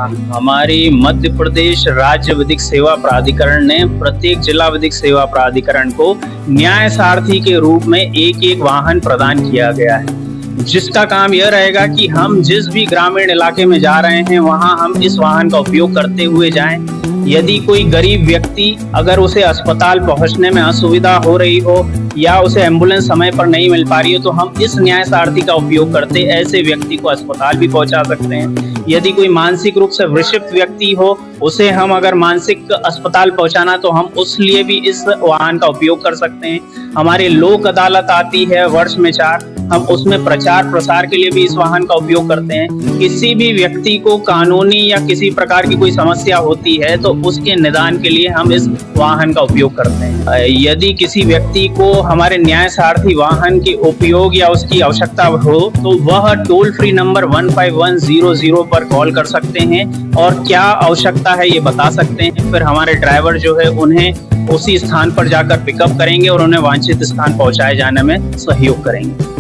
हमारी मध्य प्रदेश राज्य विधिक सेवा प्राधिकरण ने प्रत्येक जिला विधिक सेवा प्राधिकरण को न्याय सारथी के रूप में एक वाहन प्रदान किया गया है, जिसका काम यह रहेगा कि हम जिस भी ग्रामीण इलाके में जा रहे हैं वहां हम इस वाहन का उपयोग करते हुए जाएं। यदि कोई गरीब व्यक्ति अगर उसे अस्पताल पहुंचने में असुविधा हो रही हो या उसे एम्बुलेंस समय पर नहीं मिल पा रही हो, तो हम इस न्याय सारथी का उपयोग करते ऐसे व्यक्ति को अस्पताल भी पहुंचा सकते हैं। यदि कोई मानसिक रूप से विक्षिप्त व्यक्ति हो, उसे हम अगर मानसिक अस्पताल पहुंचाना तो हम उस लिए भी इस वाहन का उपयोग कर सकते हैं। हमारी लोक अदालत आती है वर्ष में 4, हम उसमें प्रचार प्रसार के लिए भी इस वाहन का उपयोग करते हैं। किसी भी व्यक्ति को कानूनी या किसी प्रकार की कोई समस्या होती है तो उसके निदान के लिए हम इस वाहन का उपयोग करते हैं। यदि किसी व्यक्ति को हमारे न्याय सारथी वाहन के उपयोग या उसकी आवश्यकता हो तो वह टोल फ्री नंबर 15100 पर कॉल कर सकते हैं और क्या आवश्यकता है ये बता सकते हैं। फिर हमारे ड्राइवर जो है उन्हें उसी स्थान पर जाकर पिकअप करेंगे और उन्हें वांछित स्थान पहुंचाए जाने में सहयोग करेंगे।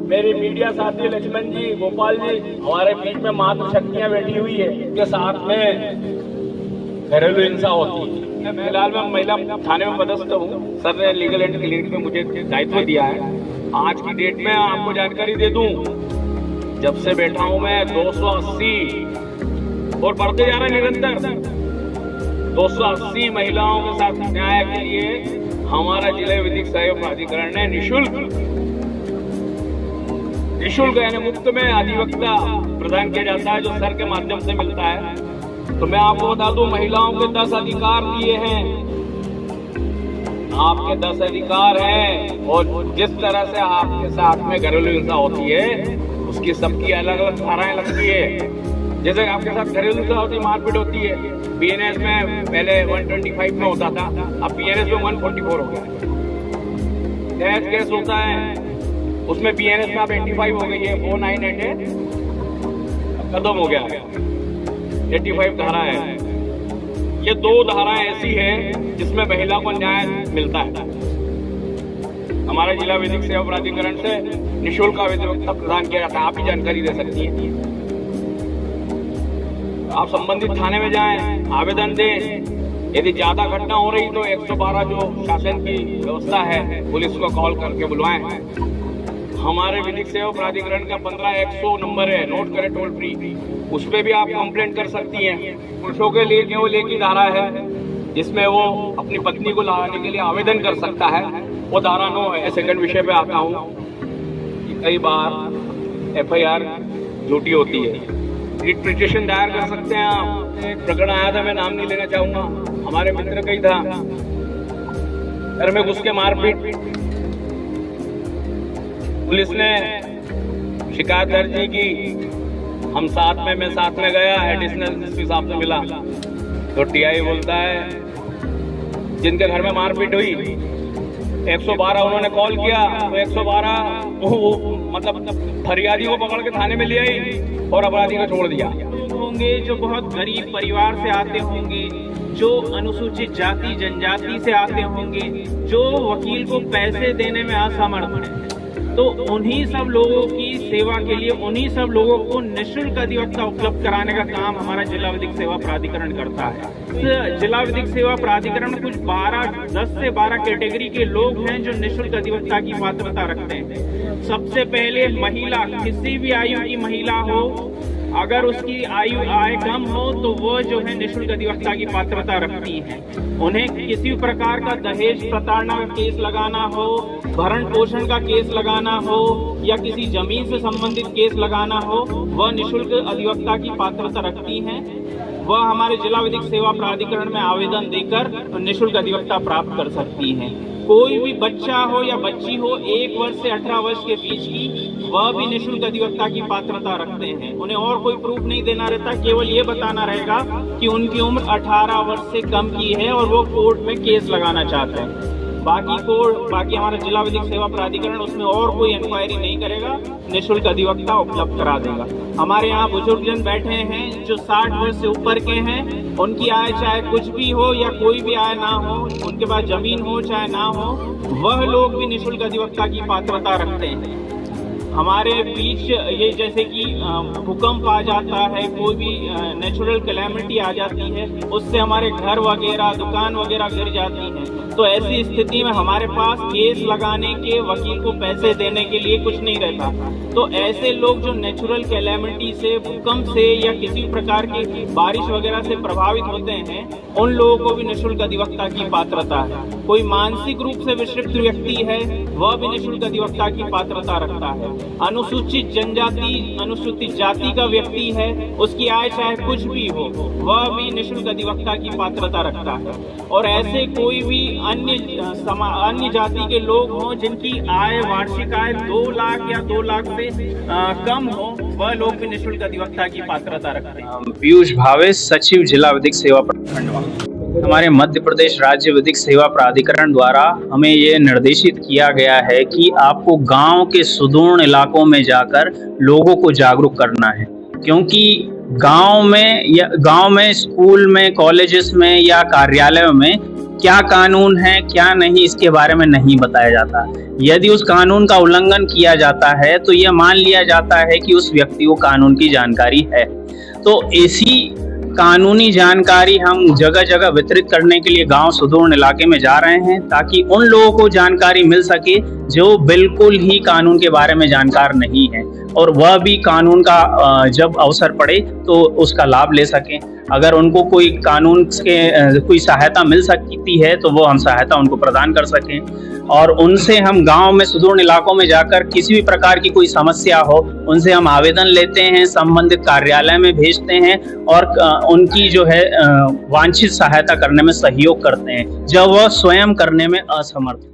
मेरे मीडिया साथी लक्ष्मण जी, गोपाल जी, हमारे बीच में मातृशक्तियां बैठी हुई है, के साथ में घरेलू हिंसा होती है। फिलहाल मैं महिला थाने में पदस्थ हूँ। सर ने लीगल एंड क्लिनिक में मुझे दायित्व दिया है। आज की डेट में आपको जानकारी दे दूं, जब से बैठा हूँ मैं 280 और बढ़ते जा रहे निरंतर 280 महिलाओं के साथ न्याय के लिए हमारा जिला विधिक सेवा प्राधिकरण ने निःशुल्क यानी मुफ्त में अधिवक्ता प्रदान किया जाता है, जो सर के माध्यम से मिलता है। तो मैं आपको बता दूं, महिलाओं के 10 अधिकार दिए हैं, आपके 10 अधिकार हैं, और जिस तरह से आपके साथ में घरेलू हिंसा होती है उसकी सबकी अलग अलग धाराएं लगती है। जैसे आपके साथ घरेलू हिंसा होती है, मारपीट होती है, बीएनएस में पहले 125 में होता था, अब बीएनएस में 144 हो गया। दहेज केस होता है, उसमें बीएनएस में आप 85 हो गई है, 498 खत्म हो गया है, 85 धारा है। ये 2 धाराएं ऐसी हैं जिसमें महिला को न्याय मिलता है। हमारे जिला विधिक सेवा प्राधिकरण से निःशुल्क अधिवक्ता प्रदान किया जाता है। आप ही जानकारी दे सकती हैं। आप संबंधित थाने में जाएं, आवेदन दें। यदि ज्यादा घटना हो रही तो 112 जो शासन की व्यवस्था है, पुलिस को कॉल करके बुलवाएं। हमारे विधिक सेवा प्राधिकरण का 15100 नंबर है, नोट करें, टोल फ्री। उस पर भी आप कंप्लेंट कर सकती हैं। पुरुषों के लिए केवल एक ही धारा है जिसमें वो अपनी पत्नी को लाने के लिए आवेदन कर सकता है, वो धारा 9 है। सेकंड विषय पे आता हूँ कि कई बार एफआईआर झूठी होती है, रिट पिटीशन दायर कर सकते हैं आप। एक प्रकरण आया था, मैं नाम नहीं लेना चाहूंगा, हमारे मित्र का ही था, घर में घुस के मारपीट। पुलिस ने शिकायत दर्ज की, हम मैं साथ में गया, एडिशनल एसपी साहब से मिला तो टीआई बोलता है जिनके घर में मारपीट हुई 112 उन्होंने कॉल किया, तो 112 मतलब फरियादी को पकड़ के थाने में ले आई और अपराधी को छोड़ दिया। लोग होंगे जो बहुत गरीब परिवार से आते होंगे, जो अनुसूचित जाति जनजाति से आते होंगे, जो वकील को पैसे देने में असमर्थ हैं, तो उन्हीं सब लोगों की सेवा के लिए उन्हीं सब लोगों को निःशुल्क अधिवक्ता उपलब्ध कराने का काम हमारा जिला विधिक सेवा प्राधिकरण करता है। इस जिला विधिक सेवा प्राधिकरण में कुछ 10 से 12 कैटेगरी के लोग हैं जो निःशुल्क अधिवक्ता की पात्रता रखते हैं। सबसे पहले महिला, किसी भी आयु की महिला हो, अगर उसकी आय कम हो तो वो जो है निःशुल्क अधिवक्ता की पात्रता रखती है। उन्हें किसी प्रकार का दहेज प्रताड़ना का केस लगाना हो, भरण पोषण का केस लगाना हो या किसी जमीन से संबंधित केस लगाना हो, वह निःशुल्क अधिवक्ता की पात्रता रखती हैं। वह हमारे जिला विधिक सेवा प्राधिकरण में आवेदन देकर निःशुल्क अधिवक्ता प्राप्त कर सकती हैं। कोई भी बच्चा हो या बच्ची हो 1 वर्ष से 18 वर्ष के बीच की, वह भी निःशुल्क अधिवक्ता की पात्रता रखते हैं। उन्हें और कोई प्रूफ नहीं देना रहता, केवल ये बताना रहेगा कि उनकी उम्र 18 वर्ष से कम की है और वो कोर्ट में केस लगाना चाहते हैं। बाकी हमारा जिला विधिक सेवा प्राधिकरण उसमें और कोई इंक्वायरी नहीं करेगा, निःशुल्क अधिवक्ता उपलब्ध करा देगा। हमारे यहाँ बुजुर्गजन बैठे हैं जो 60 वर्ष से ऊपर के हैं, उनकी आय चाहे कुछ भी हो या कोई भी आय ना हो, उनके पास जमीन हो चाहे ना हो, वह लोग भी निःशुल्क अधिवक्ता की पात्रता रखते हैं। हमारे बीच ये जैसे कि भूकंप आ जाता है, कोई भी नेचुरल कैलेमिटी आ जाती है, उससे हमारे घर वगैरह दुकान वगैरह गिर जाती हैं। तो ऐसी स्थिति में हमारे पास केस लगाने के, वकील को पैसे देने के लिए कुछ नहीं रहता। तो ऐसे लोग जो नेचुरल कैलेमिटी से, भूकंप से या किसी प्रकार की बारिश वगैरह से प्रभावित होते हैं, उन लोगों को भी निःशुल्क अधिवक्ता की पात्रता है। कोई मानसिक रूप से विक्षिप्त व्यक्ति है, वह भी निःशुल्क अधिवक्ता की पात्रता रखता है। अनुसूचित जनजाति, अनुसूचित जाति का व्यक्ति है, उसकी आय चाहे कुछ भी हो, वह भी निःशुल्क अधिवक्ता की पात्रता रखता है। और ऐसे कोई भी अन्य जाति के लोग हों जिनकी आय, वार्षिक आय 2 लाख या 2 लाख से कम हो, वह लोग भी निःशुल्क अधिवक्ता की पात्रता रखते हैं। पीयूष भावे, सचिव जिला विधिक सेवा खंडवा। हमारे मध्य प्रदेश राज्य विधिक सेवा प्राधिकरण द्वारा हमें ये निर्देशित किया गया है कि आपको गांव के सुदूर इलाकों में जाकर लोगों को जागरूक करना है, क्योंकि गांव में स्कूल में, कॉलेजेस में या कार्यालयों में क्या कानून है क्या नहीं, इसके बारे में नहीं बताया जाता। यदि उस कानून का उल्लंघन किया जाता है तो यह मान लिया जाता है कि उस व्यक्ति को कानून की जानकारी है। तो ऐसी कानूनी जानकारी हम जगह जगह वितरित करने के लिए गांव सुदूर इलाके में जा रहे हैं, ताकि उन लोगों को जानकारी मिल सके जो बिल्कुल ही कानून के बारे में जानकार नहीं है, और वह भी कानून का जब अवसर पड़े तो उसका लाभ ले सकें। अगर उनको कोई कानून के कोई सहायता मिल सकती है तो वो हम सहायता उनको प्रदान कर सकें, और उनसे हम गांव में सुदूर इलाकों में जाकर किसी भी प्रकार की कोई समस्या हो, उनसे हम आवेदन लेते हैं, संबंधित कार्यालय में भेजते हैं और उनकी जो है वांछित सहायता करने में सहयोग करते हैं जब वह स्वयं करने में असमर्थ।